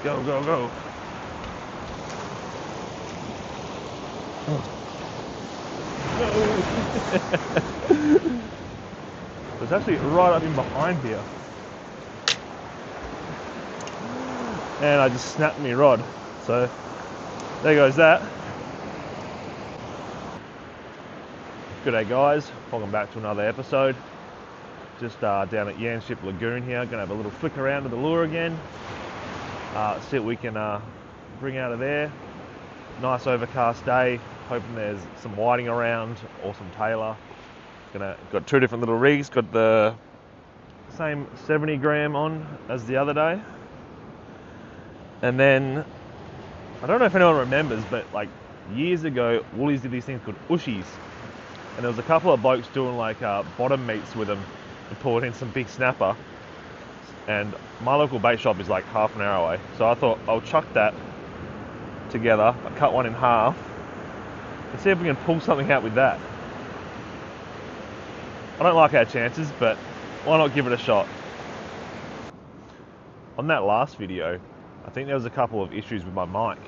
Go, go, go. No. It's actually right up in behind here. And I just snapped my rod. So there goes that. G'day guys, welcome back to another episode. Just down at Yanchep Lagoon here, gonna have a little flick around to the lure again. See what we can bring out of there. Nice overcast day, hoping there's some whiting around or some tailor. Got two different little rigs, got the same 70 gram on as the other day. And then, I don't know if anyone remembers, but like years ago, Woolies did these things called ushies. And there was a couple of blokes doing like bottom meets with them and pulling in some big snapper. And my local bait shop is like half an hour away. So I thought I'll chuck that together, I'll cut one in half, and see if we can pull something out with that. I don't like our chances, but why not give it a shot? On that last video, I think there was a couple of issues with my mic.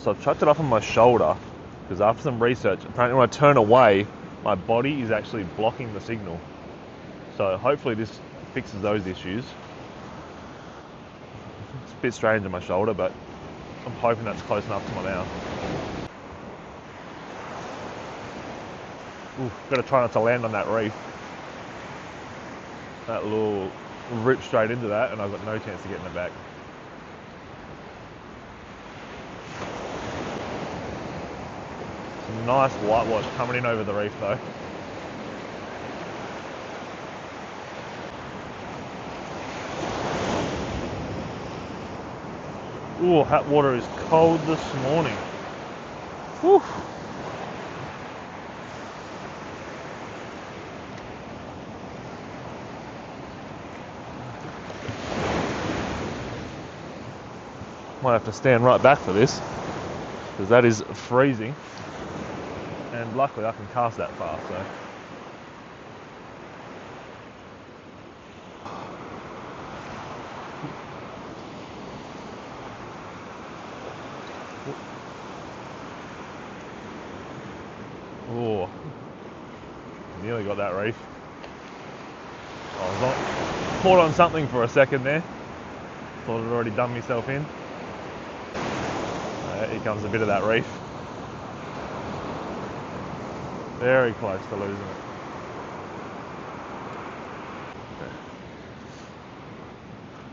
So I've chucked it up on my shoulder, because after some research, apparently when I turn away, my body is actually blocking the signal. So hopefully this fixes those issues. It's a bit strange on my shoulder, but I'm hoping that's close enough to my mouth. Ooh, gotta try not to land on that reef. That will rip straight into that, and I've got no chance of getting it back. Some nice whitewash coming in over the reef though. Ooh, that water is cold this morning. Whew. Might have to stand right back for this, because that is freezing. And luckily I can cast that far, so. Oh, nearly got that reef. I was caught on something for a second there. Thought I'd already done myself in. Here comes a bit of that reef. Very close to losing it.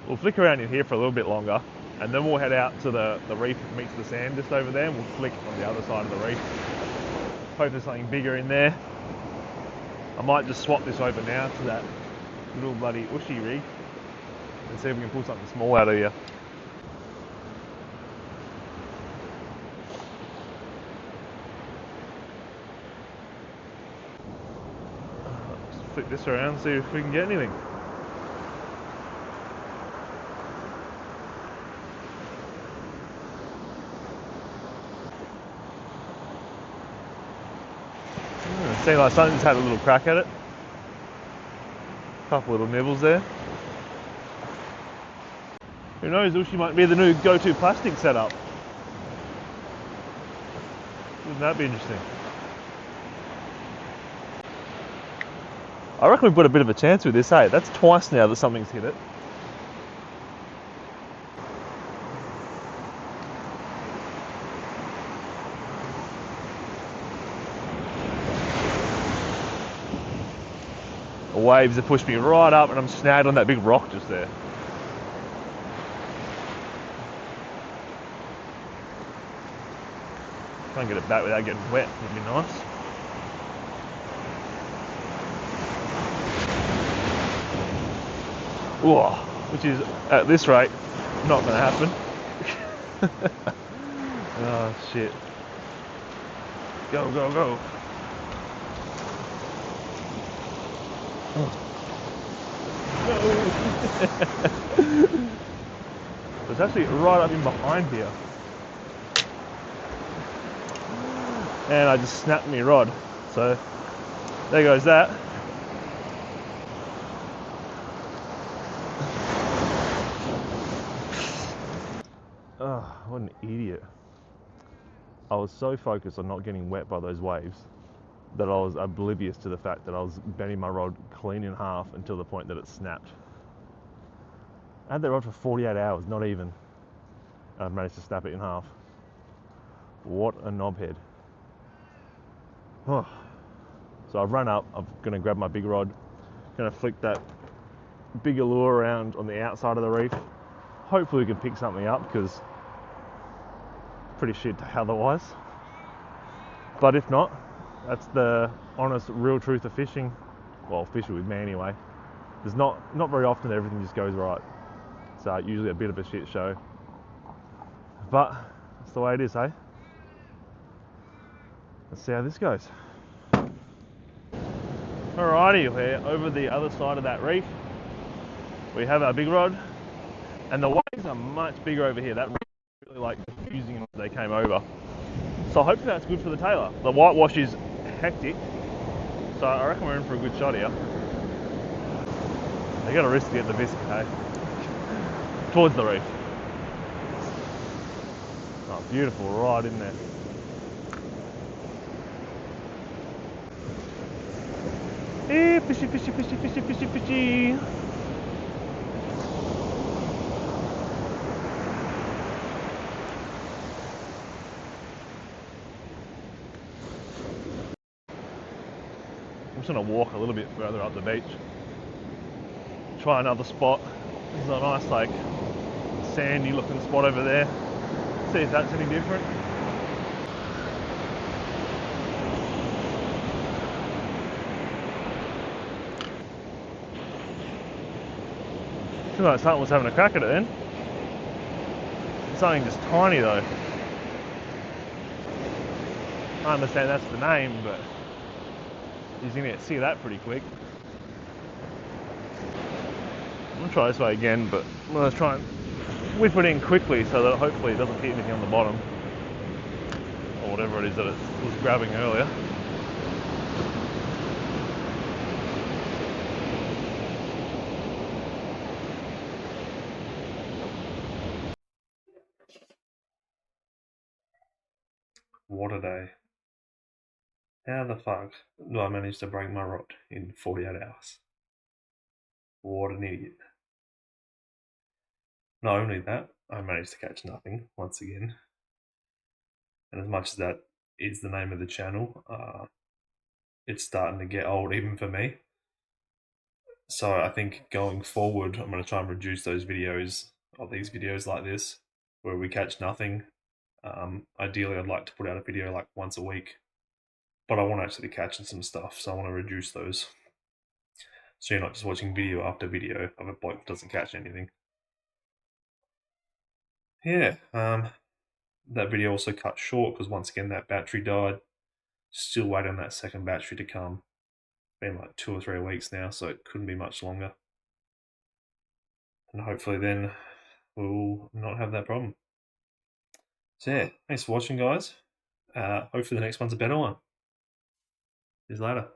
We'll flick around in here for a little bit longer, and then we'll head out to the reef that meets the sand just over there, and we'll flick on the other side of the reef. Hope there's something bigger in there. I might just swap this over now to that little bloody ushi rig and see if we can pull something small out of here. Just flip this around, see if we can get anything. Seems like something's had a little crack at it. Couple little nibbles there. Who knows, ushi might be the new go-to plastic setup. Wouldn't that be interesting? I reckon we've got a bit of a chance with this, hey? That's twice now that something's hit it. The waves have pushed me right up and I'm snagged on that big rock just there. Try and get it back without getting wet, would be nice. Whoa, which is, at this rate, not going to happen. Oh shit. Go, go, go. No. It's actually right up in behind here. And I just snapped my rod. So there goes that. Oh, what an idiot. I was so focused on not getting wet by those waves that I was oblivious to the fact that I was bending my rod clean in half until the point that it snapped. I had that rod for 48 hours, not even. And I've managed to snap it in half. What a knobhead. Oh. So I've run up, I'm going to grab my big rod, going to flick that bigger lure around on the outside of the reef. Hopefully we can pick something up because pretty shit otherwise. But if not, that's the honest, real truth of fishing. Well, fishing with me anyway. There's not very often that everything just goes right. It's usually a bit of a shit show. But that's the way it is, eh? Let's see how this goes. Alrighty, we're over the other side of that reef. We have our big rod, and the waves are much bigger over here. That reef is really like diffusing as they came over. So hopefully that's good for the tailor. The whitewash is hectic, so I reckon we're in for a good shot here. They got a risk to get the biscuit, eh? Towards the reef. Oh, beautiful ride in there. Hey, fishy, fishy, fishy, fishy, fishy, fishy. I'm just gonna walk a little bit further up the beach. Try another spot. There's a nice, like, sandy looking spot over there. See if that's any different. Seems like something was having a crack at it then. Something just tiny though. I understand that's the name, but he's gonna get sick of that pretty quick. I'm gonna try this way again, but I'm gonna try and whip it in quickly so that hopefully it doesn't hit anything on the bottom. Or whatever it is that it was grabbing earlier. What a day. How the fuck do I manage to break my rod in 48 hours? What an idiot. Not only that, I managed to catch nothing once again. And as much as that is the name of the channel, it's starting to get old even for me. So I think going forward, I'm going to try and reduce those videos, or these videos like this, where we catch nothing. Ideally, I'd like to put out a video like once a week, but I want to actually catching some stuff, so I want to reduce those. So you're not just watching video after video of a bloke that doesn't catch anything. Yeah, that video also cut short because once again that battery died. Still waiting on that second battery to come. Been like 2 or 3 weeks now, so it couldn't be much longer. And hopefully then we'll not have that problem. So yeah, thanks for watching, guys. Hopefully the next one's a better one. See you later.